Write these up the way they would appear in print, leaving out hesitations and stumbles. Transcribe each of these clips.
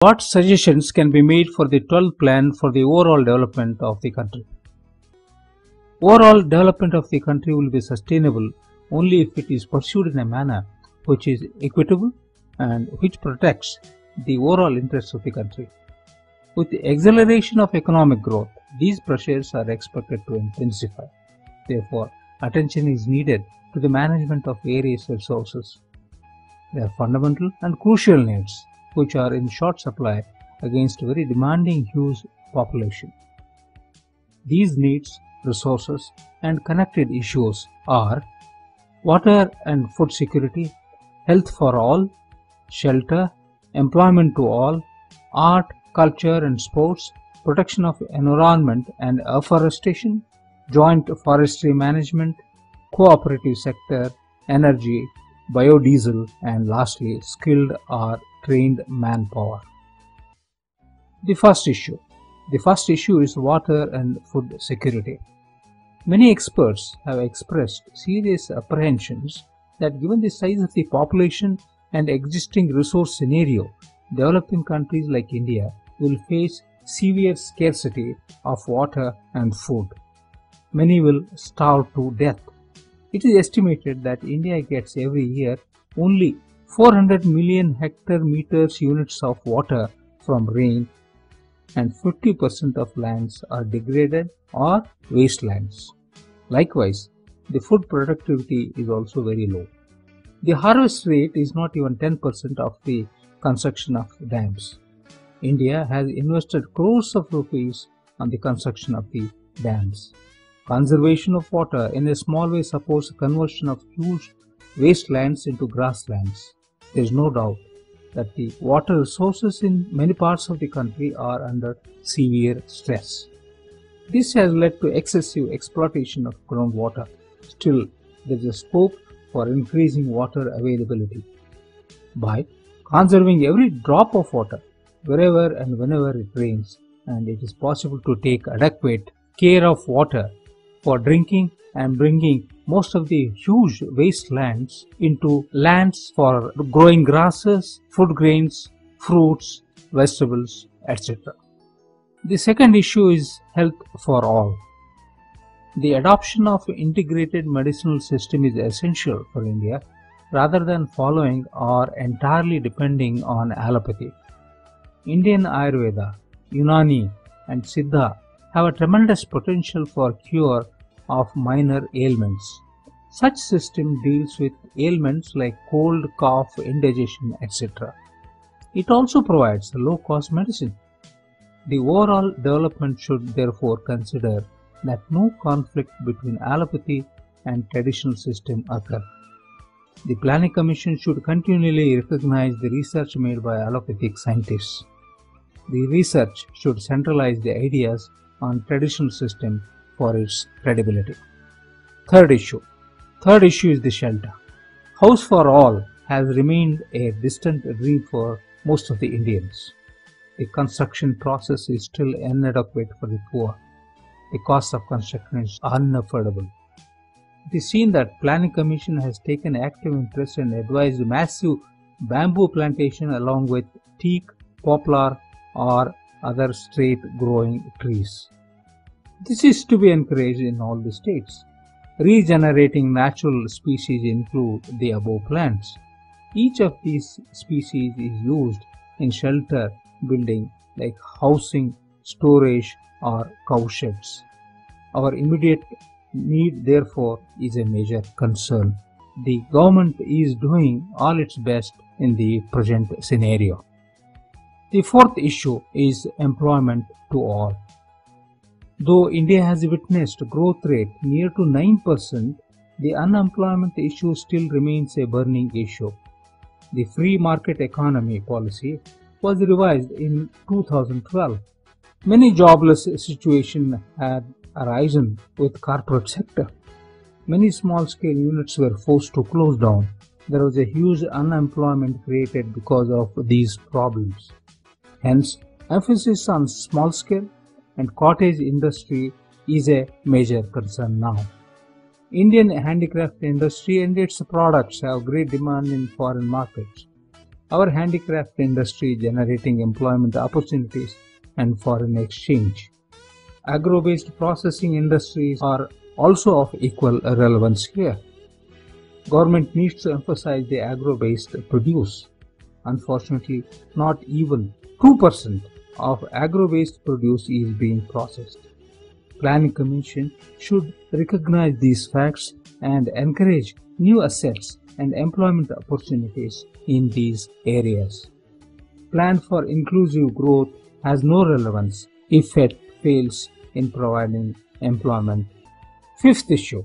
What suggestions can be made for the 12th plan for the overall development of the country? Overall development of the country will be sustainable only if it is pursued in a manner which is equitable and which protects the overall interests of the country. With the acceleration of economic growth, these pressures are expected to intensify. Therefore, attention is needed to the management of various resources. They are fundamental and crucial needs which are in short supply against a very demanding huge population. These needs, resources and connected issues are water and food security, health for all, shelter, employment to all, art, culture and sports, protection of environment and afforestation, joint forestry management, cooperative sector, energy, biodiesel and lastly skilled or trained manpower. The first issue is water and food security. Many experts have expressed serious apprehensions that given the size of the population and existing resource scenario, developing countries like India will face severe scarcity of water and food. Many will starve to death. It is estimated that India gets every year only 400 million hectare meters units of water from rain and 50% of lands are degraded or wastelands. Likewise, the food productivity is also very low. The harvest rate is not even 10% of the construction of dams. India has invested crores of rupees on the construction of the dams. Conservation of water in a small way supports the conversion of huge wastelands into grasslands. There is no doubt that the water resources in many parts of the country are under severe stress. This has led to excessive exploitation of groundwater. Still, there is a scope for increasing water availability. By conserving every drop of water wherever and whenever it rains, and it is possible to take adequate care of water for drinking and bringing most of the huge wastelands into lands for growing grasses, food grains, fruits, vegetables, etc. The second issue is health for all. The adoption of integrated medicinal system is essential for India rather than following or entirely depending on allopathy. Indian Ayurveda, Unani and Siddha have a tremendous potential for cure of minor ailments. Such system deals with ailments like cold, cough, indigestion, etc. It also provides low-cost medicine. The overall development should therefore consider that no conflict between allopathy and traditional system occur. The Planning Commission should continually recognize the research made by allopathic scientists. The research should centralize the ideas on traditional system for its credibility. Third issue is the shelter. House for all has remained a distant dream for most of the Indians. The construction process is still inadequate for the poor. The cost of construction is unaffordable. It is seen that Planning Commission has taken active interest and advised massive bamboo plantation along with teak, poplar or other straight growing trees. This is to be encouraged in all the states. Regenerating natural species include the above plants. Each of these species is used in shelter building like housing, storage or cow sheds. Our immediate need therefore is a major concern. The government is doing all its best in the present scenario. The fourth issue is employment to all. Though India has witnessed a growth rate near to 9%, the unemployment issue still remains a burning issue. The free market economy policy was revised in 2012. Many jobless situations had arisen with corporate sector. Many small-scale units were forced to close down. There was a huge unemployment created because of these problems. Hence, emphasis on small-scale and cottage industry is a major concern now. Indian handicraft industry and its products have great demand in foreign markets. our handicraft industry generating employment opportunities and foreign exchange. Agro-based processing industries are also of equal relevance here. Government needs to emphasize the agro-based produce. Unfortunately, not even 2% of agro-based produce is being processed. Planning Commission should recognize these facts and encourage new assets and employment opportunities in these areas. Plan for inclusive growth has no relevance if it fails in providing employment. Fifth issue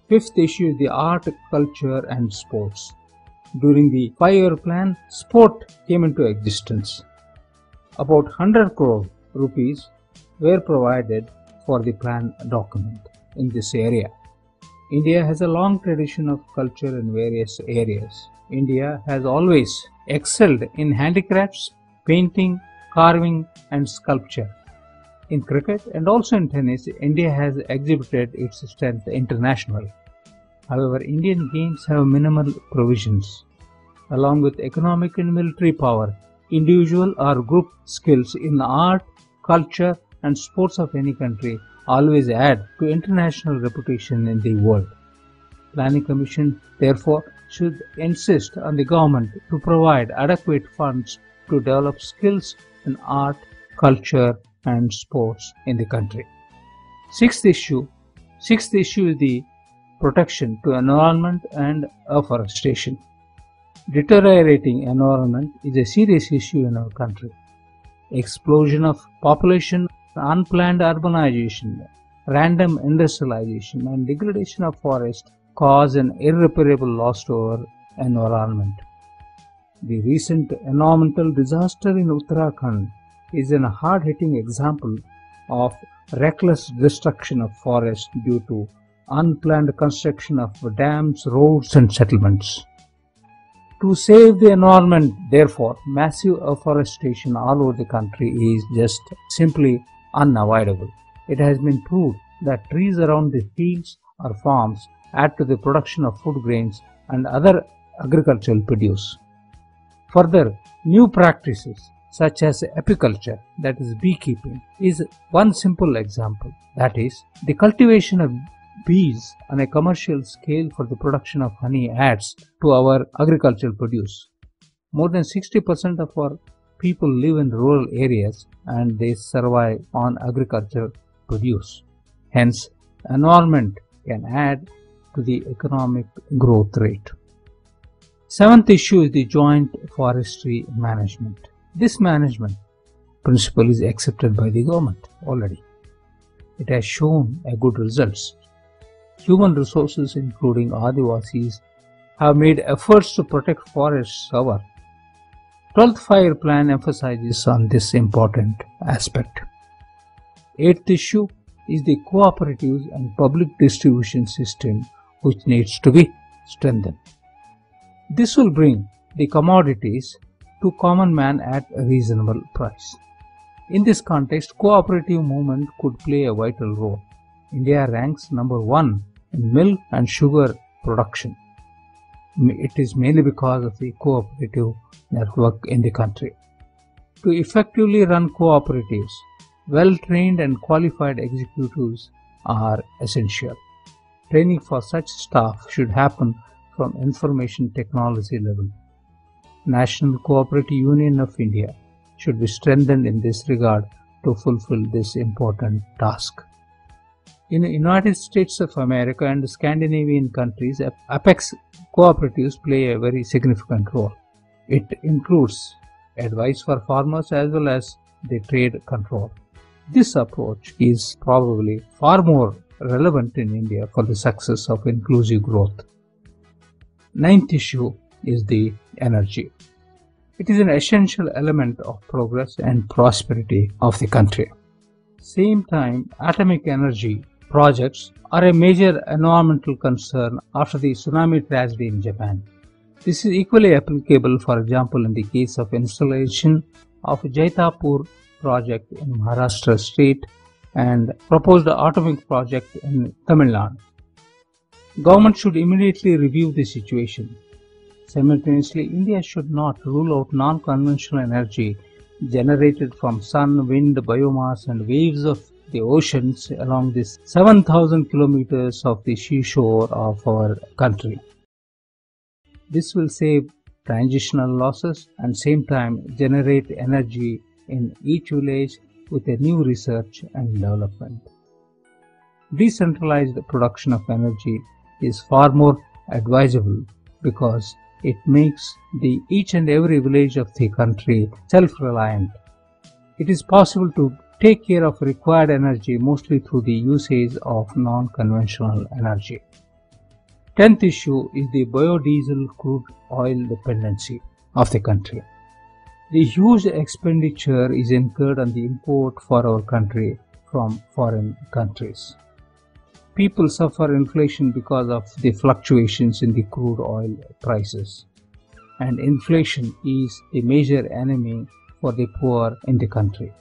is the art, culture and sports. During the 5-year plan, sport came into existence. About 100 crore rupees were provided for the plan document in this area. India has a long tradition of culture in various areas. India has always excelled in handicrafts, painting, carving and sculpture. In cricket and also in tennis, India has exhibited its strength internationally. However, Indian games have minimal provisions. Along with economic and military power, individual or group skills in art, culture and sports of any country always add to international reputation in the world. Planning Commission therefore should insist on the government to provide adequate funds to develop skills in art, culture and sports in the country. Sixth issue is the protection to environment and afforestation. Deteriorating environment is a serious issue in our country. Explosion of population, unplanned urbanization, random industrialization and degradation of forest cause an irreparable loss to our environment. The recent environmental disaster in Uttarakhand is a hard-hitting example of reckless destruction of forests due to unplanned construction of dams, roads and settlements. To save the environment, therefore, massive afforestation all over the country is just simply unavoidable. It has been proved that trees around the fields or farms add to the production of food grains and other agricultural produce. Further, new practices such as apiculture, that is beekeeping, is one simple example. That is, the cultivation of bees on a commercial scale for the production of honey adds to our agricultural produce. More than 60% of our people live in rural areas and they survive on agricultural produce. Hence, environment can add to the economic growth rate. Seventh issue is the joint forestry management. This management principle is accepted by the government already. It has shown a good results. Human resources, including Adivasis, have made efforts to protect forests. Our 12th 5-year plan emphasizes on this important aspect. 8th issue is the cooperatives and public distribution system, which needs to be strengthened. This will bring the commodities to common man at a reasonable price. In this context, cooperative movement could play a vital role. India ranks number 1 in milk and sugar production. It is mainly because of the cooperative network in the country. To effectively run cooperatives, well-trained and qualified executives are essential. Training for such staff should happen from information technology level. National Cooperative Union of India should be strengthened in this regard to fulfill this important task. In the United States of America and Scandinavian countries, apex cooperatives play a very significant role. It includes advice for farmers as well as the trade control. This approach is probably far more relevant in India for the success of inclusive growth. Ninth issue is the energy. It is an essential element of progress and prosperity of the country. Same time, atomic energy projects are a major environmental concern after the tsunami tragedy in Japan. This is equally applicable, for example, in the case of installation of Jaitapur project in Maharashtra state and proposed atomic project in Tamil Nadu. Government should immediately review the situation. Simultaneously, India should not rule out non-conventional energy generated from sun, wind, biomass and waves of the oceans along the 7,000 kilometers of the seashore of our country. This will save transitional losses and same time generate energy in each village with a new research and development. Decentralized production of energy is far more advisable because it makes each and every village of the country self-reliant. It is possible to take care of required energy mostly through the usage of non-conventional energy. 10th issue is the biodiesel crude oil dependency of the country. The huge expenditure is incurred on the import for our country from foreign countries. People suffer inflation because of the fluctuations in the crude oil prices, and inflation is the major enemy for the poor in the country.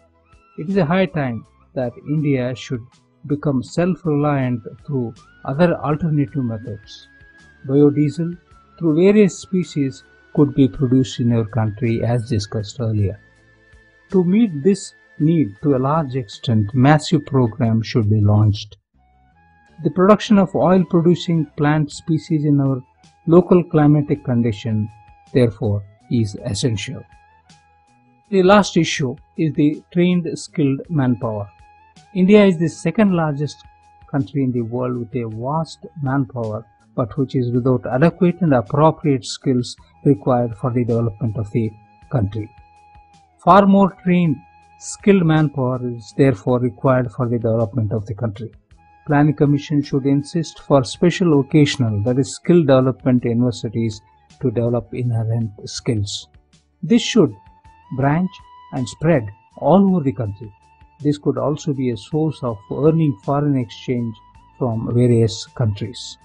It is a high time that India should become self-reliant through other alternative methods. Biodiesel through various species could be produced in our country as discussed earlier. To meet this need to a large extent, massive programs should be launched. The production of oil-producing plant species in our local climatic condition, therefore, is essential. The last issue is the trained skilled manpower. India is the second largest country in the world with a vast manpower, but which is without adequate and appropriate skills required for the development of the country. Far more trained, skilled manpower is therefore required for the development of the country. Planning Commission should insist for special vocational, that is skill development universities to develop inherent skills. This should branch and spread all over the country. This could also be a source of earning foreign exchange from various countries.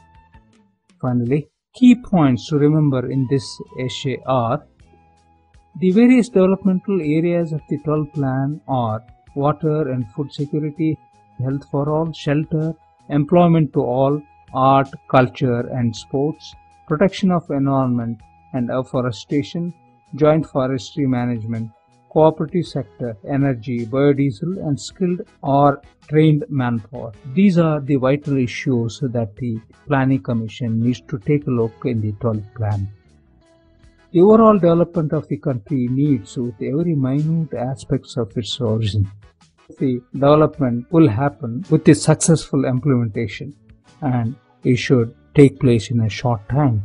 Finally, key points to remember in this essay are: the various developmental areas of the 12 plan are water and food security, health for all, shelter, employment to all, art, culture and sports, protection of environment and afforestation, joint forestry management, cooperative sector, energy, biodiesel and skilled or trained manpower. These are the vital issues that the Planning Commission needs to take a look in the 12th plan. The overall development of the country needs with every minute aspects of its origin. The development will happen with the successful implementation, and it should take place in a short time.